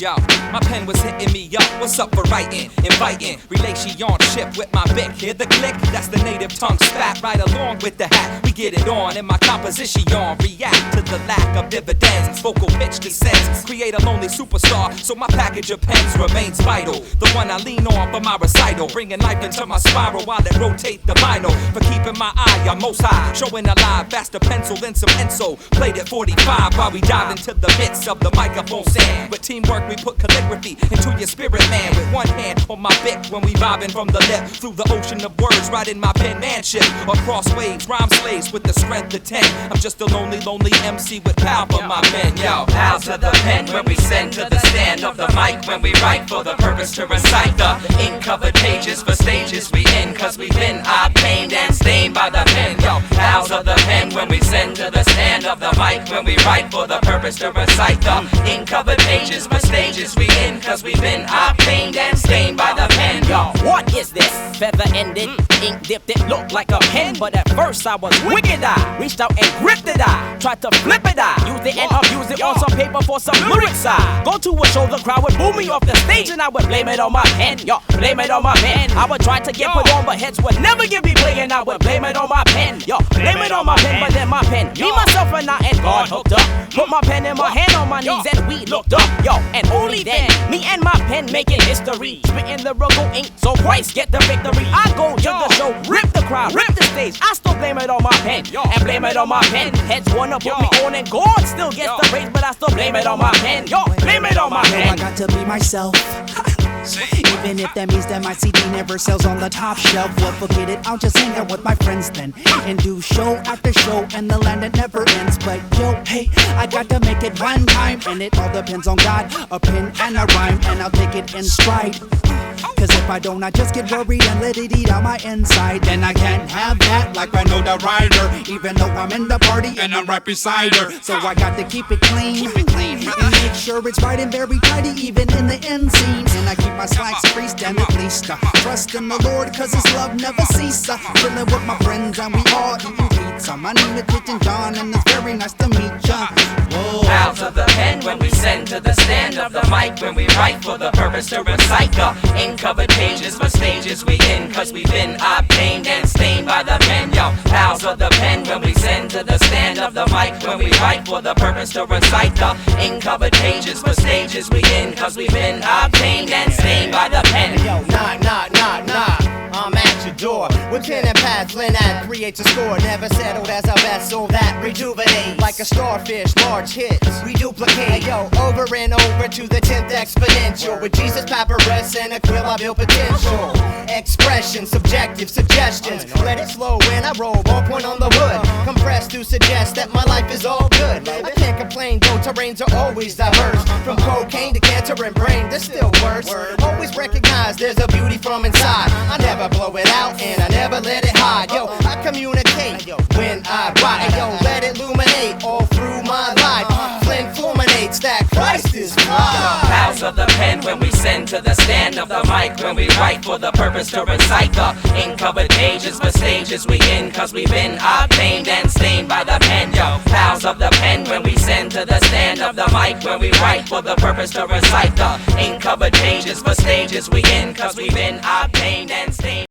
Yo, my pen was hitting me up. What's up for writing? Inviting relationship with my Bic. Hear the click? That's the native tongue spat right along with the hat. We get it on in my composition. React to the lack of dividends. Vocal pitch descends. Create a lonely superstar, so my package of pens remains vital. The one I lean on for my recital, bringing life into my spiral while it rotate the vinyl. For keeping my eye on most high, showing a live faster pencil than some Enso. Played at 45 while we dive into the midst of the microphone stand. With teamwork we put calligraphy into your spirit, man. With one hand on my Bic when we vibing from the lip through the ocean of words, riding my pen manship across waves, rhyme slaves with the strength of 10. I'm just a lonely MC with power for my pen. Yo, pals of the pen when we send to the stand of the mic when we write for the purpose to recite the ink covered pages for stages we in, cause we've been obtained and stained by the pen. Yo, pals of the pen when we send to the stand of the mic when we write for the purpose to recite the ink covered pages for stages we in, cause we've been obtained and stained by the pen. Yo, what is this? Feather ended, ink dipped, it looked like a pen, but at first I was wicked. I reached out and gripped it. I tried to flip it. I used it and abused it on some paper for some lyrics. I go to a show, the crowd would boo me off the stage, and I would blame it on my pen. Yo, blame it on my pen. I would try to get put on, but heads would never give me play, and I would blame it on my pen. Yo, blame it on my pen, but then my pen, me, myself, and I and God hooked up. Put my pen in my hand on my knees, and we looked up. Yo, and only then, me and my pen making history, spitting lyrical ink, so Christ get the victory. I go to the show, rip the crowd, rip the stage. I still blame it on my pen, and blame it on my pen. Heads wanna put me on, and God still gets the praise, but I still blame it on my pen. Yo, blame it on my pen. I got to be myself. Even if that means that my CD never sells on the top shelf. Well, forget it, I'll just hang out with my friends then and do show after show and the land that never ends. But yo, hey, I got to make it one time, and it all depends on God, a pen and a rhyme, and I'll take it in stride. Cause if I don't, I just get worried and let it eat out my inside. Then I can't have that like I know the rider, even though I'm in the party and I'm right beside her. So I got to keep it clean, and make sure it's right and very tidy, even in the end scene. And I keep my slacks creased and at least trust in the Lord, cause his love never ceases. Chillin' with my friends and we all eating pizza. My name is Kitchen John and it's very nice to meet ya. Pals of the pen when we send to the stand of the mic when we write for the purpose to recite the ink covered pages for stages we in, cause we've been obtained and stained by the pen. Yo, pals of the pen when we send to the stand of the mic when we write for the purpose to recite the ink covered pages for stages we in, cause we've been obtained and stained by the pen. Yo, knock, knock, knock, knock, I'm at your door. With pen and pads, Lynette creates a score. Never settled as a vessel that rejuvenates. Like a starfish, large hits, we duplicate. Hey, yo, over and over to the 10th exponential. With Jesus, papyrus, and a quill, I build potential. Expression, subjective suggestions. Let it flow when I roll, ballpoint on the wood. Compressed to suggest that my life is all good. I can't complain, though terrains are always diverse. From cocaine to cancer and brain, there's still worse. Always recognize there's a beauty from inside. I never blow it out and I never let it hide. Yo, I communicate when I write. Yo, let it illuminate all through my life. Flint fulminates that Christ is fly. Pals of the pen when we send to the stand of the mic when we write for the purpose to recite the ink covered pages for stages we in, cause we've been obtained and stained by the pen. Yo, pals of the pen when we send to the stand of the mic when we write for the purpose to recite the ink covered pages for stages we in, cause we've been obtained and stained.